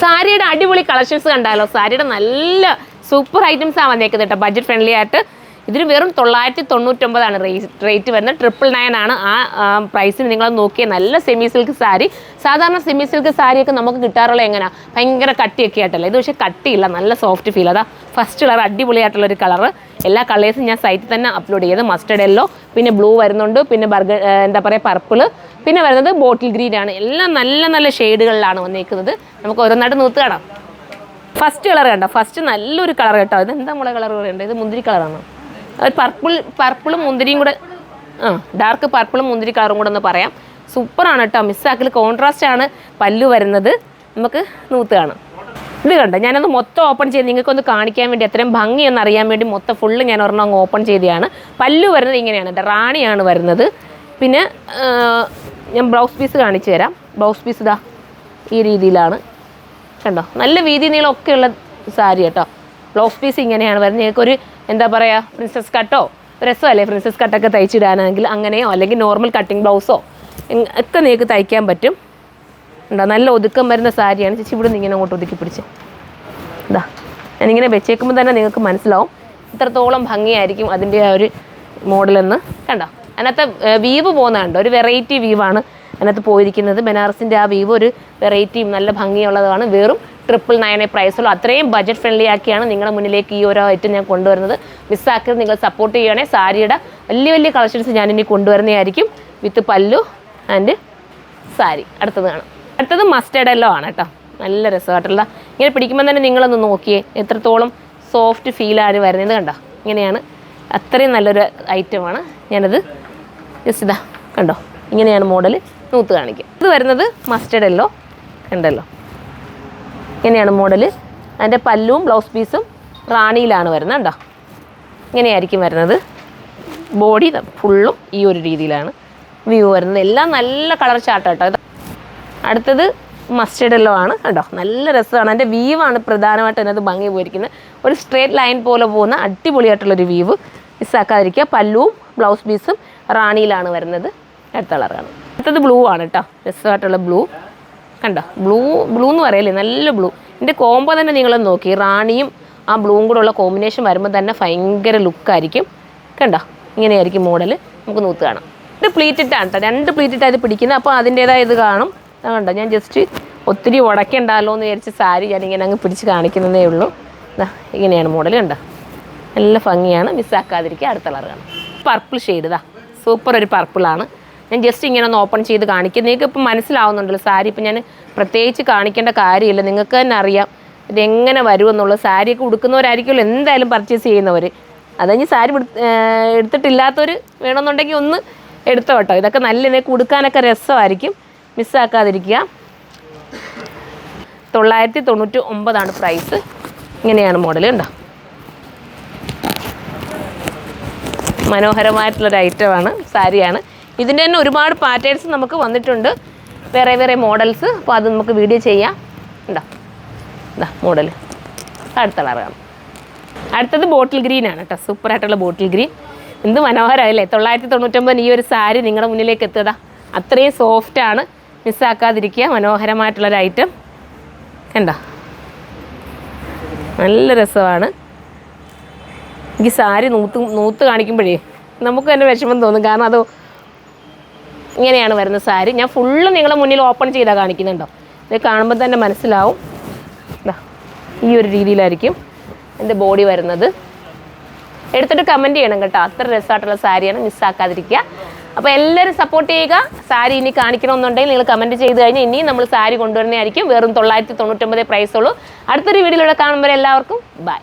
സാരിയുടെ അടിപൊളി കളക്ഷൻസ് കണ്ടാലോ. സാരിയുടെ നല്ല സൂപ്പർ ഐറ്റംസാണ് വന്നേക്കുന്നത് കേട്ടോ. ബഡ്ജറ്റ് ഫ്രണ്ട്ലി ആയിട്ട്. ഇതിന് വെറും 999 റേറ്റ് വരുന്നത്. 999 ആണ് ആ പ്രൈസിന്. നിങ്ങൾ നോക്കിയാൽ നല്ല സെമി സിൽക്ക് സാരി. സാധാരണ സെമി സിൽക്ക് സാരിയൊക്കെ നമുക്ക് കിട്ടാറുള്ള എങ്ങനെയാണ്, ഭയങ്കര കട്ടിയൊക്കെ ആയിട്ടല്ല. ഇത് പക്ഷേ കട്ടിയില്ല, നല്ല സോഫ്റ്റ് ഫീൽ. അതാ ഫസ്റ്റ് കളർ അടിപൊളിയായിട്ടുള്ളൊരു കളറ്. എല്ലാ കളേഴ്സും ഞാൻ സൈറ്റിൽ തന്നെ അപ്ലോഡ് ചെയ്ത്. മസ്റ്റർഡ് യെല്ലോ, പിന്നെ ബ്ലൂ വരുന്നുണ്ട്, പിന്നെ എന്താ പറയുക പർപ്പിള്, പിന്നെ വരുന്നത് ബോട്ടിൽ ഗ്രീൻ ആണ്. എല്ലാം നല്ല നല്ല ഷെയ്ഡുകളിലാണ് വന്നേക്കുന്നത്. നമുക്ക് ഓരോന്നായിട്ട് നൂത്ത് കാണാം. ഫസ്റ്റ് കളർ കണ്ടോ, ഫസ്റ്റ് നല്ലൊരു കളർ കേട്ടോ. ഇത് എന്താ നമ്മളെ കളർ പറയണ്ടത്, ഇത് മുന്തിരി കളറാണോ, ഒരു പർപ്പിളും മുന്തിരിയും കൂടെ, ഡാർക്ക് പർപ്പിളും മുന്തിരി കളറും കൂടെ ഒന്ന് പറയാം. സൂപ്പറാണ് കേട്ടോ. മിസ്സാക്കിൽ കോൺട്രാസ്റ്റ് ആണ് പല്ലു വരുന്നത്. നമുക്ക് നൂത്ത് കാണാം. ഇത് കണ്ടോ, ഞാനത് മൊത്തം ഓപ്പൺ ചെയ്ത് നിങ്ങൾക്കൊന്ന് കാണിക്കാൻ വേണ്ടി, അത്രയും ഭംഗിയൊന്ന് അറിയാൻ വേണ്ടി മൊത്തം ഫുള്ള് ഞാൻ ഒരെണ്ണം അങ്ങ് ഓപ്പൺ ചെയ്തതാണ്. പല്ലു വരുന്നത് ഇങ്ങനെയാണ്, റാണിയാണ് വരുന്നത്. പിന്നെ ഞാൻ ബ്ലൗസ് പീസ് കാണിച്ചു തരാം. ബ്ലൗസ് പീസ് ഇതാ ഈ രീതിയിലാണ് കണ്ടോ. നല്ല വീതി നീളമൊക്കെ ഉള്ള സാരി കേട്ടോ. ബ്ലൗസ് പീസ് ഇങ്ങനെയാണ് വരുന്നത്. നിങ്ങൾക്കൊരു എന്താ പറയുക പ്രിൻസസ് കട്ടോ, രസമല്ലേ പ്രിൻസസ് കട്ടൊക്കെ തയ്ച്ചിടാനാണെങ്കിൽ അങ്ങനെയോ, അല്ലെങ്കിൽ നോർമൽ കട്ടിങ് ബ്ലൗസോ ഒക്കെ നിങ്ങൾക്ക് തയ്ക്കാൻ പറ്റും. ഉണ്ടോ, നല്ല ഒതുക്കം വരുന്ന സാരിയാണ്. ചേച്ചി ഇവിടെ നിന്ന് ഇങ്ങനെ അങ്ങോട്ട് ഒതുക്കി പിടിച്ച് ഇതാ ഞാനിങ്ങനെ വെച്ചേക്കുമ്പോൾ തന്നെ നിങ്ങൾക്ക് മനസ്സിലാവും ഇത്രത്തോളം ഭംഗിയായിരിക്കും അതിൻ്റെ ആ ഒരു മോഡലെന്ന്. കണ്ടോ, അതിനകത്ത് വീവ് പോകുന്ന കണ്ടോ, ഒരു വെറൈറ്റി വീവാണ് അതിനകത്ത് പോയിരിക്കുന്നത്. ബനാറസിൻ്റെ ആ വീവ് ഒരു വെറൈറ്റിയും നല്ല ഭംഗിയുള്ളതാണ്. വെറും 999 പ്രൈസുള്ളൂ. അത്രയും ബഡ്ജറ്റ് ഫ്രണ്ട്ലി ആക്കിയാണ് നിങ്ങളുടെ മുന്നിലേക്ക് ഈ ഓരോ ഐറ്റം ഞാൻ കൊണ്ടുവരുന്നത്. മിസ്സാക്കരുത്, നിങ്ങൾ സപ്പോർട്ട് ചെയ്യുകയാണെങ്കിൽ സാരിയുടെ വലിയ വലിയ കളക്ഷൻസ് ഞാനിനി കൊണ്ടുവരുന്നതായിരിക്കും. വിത്ത് പല്ലു ആൻഡ് സാരി. അടുത്തത് കാണാം. അടുത്തത് മസ്റ്റേർഡ് യെല്ലോ ആണ് കേട്ടോ. നല്ല രസമായിട്ടുള്ള, ഇങ്ങനെ പിടിക്കുമ്പോൾ തന്നെ നിങ്ങളൊന്ന് നോക്കിയേ എത്രത്തോളം സോഫ്റ്റ് ഫീലാണ് വരുന്നത്. കണ്ടോ, ഇങ്ങനെയാണ്. അത്രയും നല്ലൊരു ഐറ്റമാണ്. ഞാനത് ജസ്റ്റ് ഇതാ കണ്ടോ, ഇങ്ങനെയാണ് മോഡൽ. നൂത്ത് കാണിക്കുക. ഇത് വരുന്നത് മസ്റ്റേർഡ് യെല്ലോ കണ്ടല്ലോ, ഇങ്ങനെയാണ് മോഡൽ. അതിൻ്റെ പല്ലുവും ബ്ലൗസ് പീസും റാണിയിലാണ് വരുന്നത് കേട്ടോ. ഇങ്ങനെയായിരിക്കും വരുന്നത്. ബോഡി ഫുള്ളും ഈ ഒരു രീതിയിലാണ് വ്യൂ വരുന്നത്. എല്ലാം നല്ല കളർ ചാർട്ട് കേട്ടോ. അടുത്തത് മസ്റ്റേർഡ് യെല്ലോ ആണ് കേട്ടോ. നല്ല രസമാണ്. അതിൻ്റെ വീവാണ് പ്രധാനമായിട്ട് അതിനകത്ത് ഭംഗി പോയിരിക്കുന്നത്. ഒരു സ്ട്രേറ്റ് ലൈൻ പോലെ പോകുന്ന അടിപൊളിയായിട്ടുള്ളൊരു വീവ്. മിസ്സാക്കാതിരിക്കുക. പല്ലുവും ബ്ലൗസ് പീസും റാണിയിലാണ് വരുന്നത്. അടുത്ത കളറാണ്. അടുത്തത് ബ്ലൂ ആണ് കേട്ടോ. രസമായിട്ടുള്ള ബ്ലൂ കണ്ടോ. ബ്ലൂ എന്ന് പറയല്ലേ, നല്ല ബ്ലൂ. ഇതിൻ്റെ കോംബോ തന്നെ നിങ്ങളൊന്ന് നോക്കി, റാണിയും ആ ബ്ലൂവും കൂടെ ഉള്ള കോമ്പിനേഷൻ വരുമ്പോൾ തന്നെ ഭയങ്കര ലുക്കായിരിക്കും. കണ്ടോ, ഇങ്ങനെയായിരിക്കും മോഡൽ. നമുക്ക് നൂത്ത് കാണാം. ഇത് പ്ലീറ്റിട്ടാണ് കേട്ടോ. 2 പ്ലീറ്റിട്ടാണ് ഇത് പിടിക്കുന്നത്. അപ്പോൾ അതിൻ്റേതായ ഇത് കാണും. കണ്ടോ, ഞാൻ ജസ്റ്റ് ഒത്തിരി ഉടക്കണ്ടല്ലോ എന്ന് വിചാരിച്ച് സാരി ഞാനിങ്ങനെ അങ്ങ് പിടിച്ച് കാണിക്കുന്നതേ ഉള്ളൂ. ഇങ്ങനെയാണ് മോഡൽ. കണ്ടോ, നല്ല ഭംഗിയാണ്. മിസ്സാക്കാതിരിക്കുക. അടുത്ത കളർ കാണാം. പർപ്പിൾ ഷെയ്ഡ് ഇതാ സൂപ്പർ ഒരു പർപ്പിളാണ്. ഞാൻ ജസ്റ്റ് ഇങ്ങനെ ഒന്ന് ഓപ്പൺ ചെയ്ത് കാണിക്കും. നിങ്ങൾക്ക് ഇപ്പം മനസ്സിലാവുന്നുണ്ടല്ലോ സാരി. ഇപ്പം ഞാൻ പ്രത്യേകിച്ച് കാണിക്കേണ്ട കാര്യമില്ല, നിങ്ങൾക്ക് തന്നെ അറിയാം ഇതെങ്ങനെ വരുമെന്നുള്ളത്. സാരിയൊക്കെ ഉടുക്കുന്നവരായിരിക്കുമല്ലോ എന്തായാലും പർച്ചേസ് ചെയ്യുന്നവർ. അതഞ്ഞ് സാരി എടുത്തിട്ടില്ലാത്തവർ വേണമെന്നുണ്ടെങ്കിൽ ഒന്ന് എടുത്തോ കേട്ടോ. ഇതൊക്കെ നല്ല നിങ്ങൾക്ക് ഉടുക്കാനൊക്കെ രസമായിരിക്കും. മിസ്സാക്കാതിരിക്കുക. 999 പ്രൈസ്. ഇങ്ങനെയാണ് മോഡൽ. കണ്ടോ, മനോഹരമായിട്ടുള്ളൊരു ഐറ്റമാണ്, സാരിയാണ്. ഇതിൻ്റെ തന്നെ ഒരുപാട് പാറ്റേൺസ് നമുക്ക് വന്നിട്ടുണ്ട്, വേറെ വേറെ മോഡൽസ്. അപ്പോൾ അത് നമുക്ക് വീഡിയോ ചെയ്യാം. ഉണ്ടോ, ഇതാ മോഡൽ. അടുത്ത കളറാണ്. അടുത്തത് ബോട്ടിൽ ഗ്രീൻ ആണ് കേട്ടോ. സൂപ്പറായിട്ടുള്ള ബോട്ടിൽ ഗ്രീൻ. എന്ത് മനോഹരമല്ലേ. 999 ഈ ഒരു സാരി നിങ്ങളുടെ മുന്നിലേക്ക് എത്തുക. അത്രയും സോഫ്റ്റാണ്. മിസ്സാക്കാതിരിക്കുക. മനോഹരമായിട്ടുള്ളൊരു ഐറ്റം. കണ്ടോ, നല്ല രസമാണ്. എനിക്ക് സാരി നൂത്ത് കാണിക്കുമ്പോഴേ നമുക്ക് തന്നെ വിഷമം തോന്നും. കാരണം അത് ഇങ്ങനെയാണ് വരുന്ന സാരി. ഞാൻ ഫുള്ള് നിങ്ങളുടെ മുന്നിൽ ഓപ്പൺ ചെയ്താൽ കാണിക്കുന്നുണ്ടോ. ഇത് കാണുമ്പോൾ തന്നെ മനസ്സിലാവും. ഈ ഒരു രീതിയിലായിരിക്കും എൻ്റെ ബോഡി വരുന്നത്. എടുത്തിട്ട് കമൻറ്റ് ചെയ്യണം കേട്ടോ. അത്ര രസമായിട്ടുള്ള സാരിയാണ്. മിസ്സാക്കാതിരിക്കുക. അപ്പോൾ എല്ലാവരും സപ്പോർട്ട് ചെയ്യുക. സാരി ഇനി കാണിക്കണമെന്നുണ്ടെങ്കിൽ നിങ്ങൾ കമൻറ്റ് ചെയ്ത് കഴിഞ്ഞാൽ ഇനിയും നമ്മൾ സാരി കൊണ്ടുവരുന്നതായിരിക്കും. വെറും 999 പ്രൈസുള്ളൂ. അടുത്തൊരു വീഡിയോയിലൂടെ കാണുമ്പോൾ എല്ലാവർക്കും ബൈ.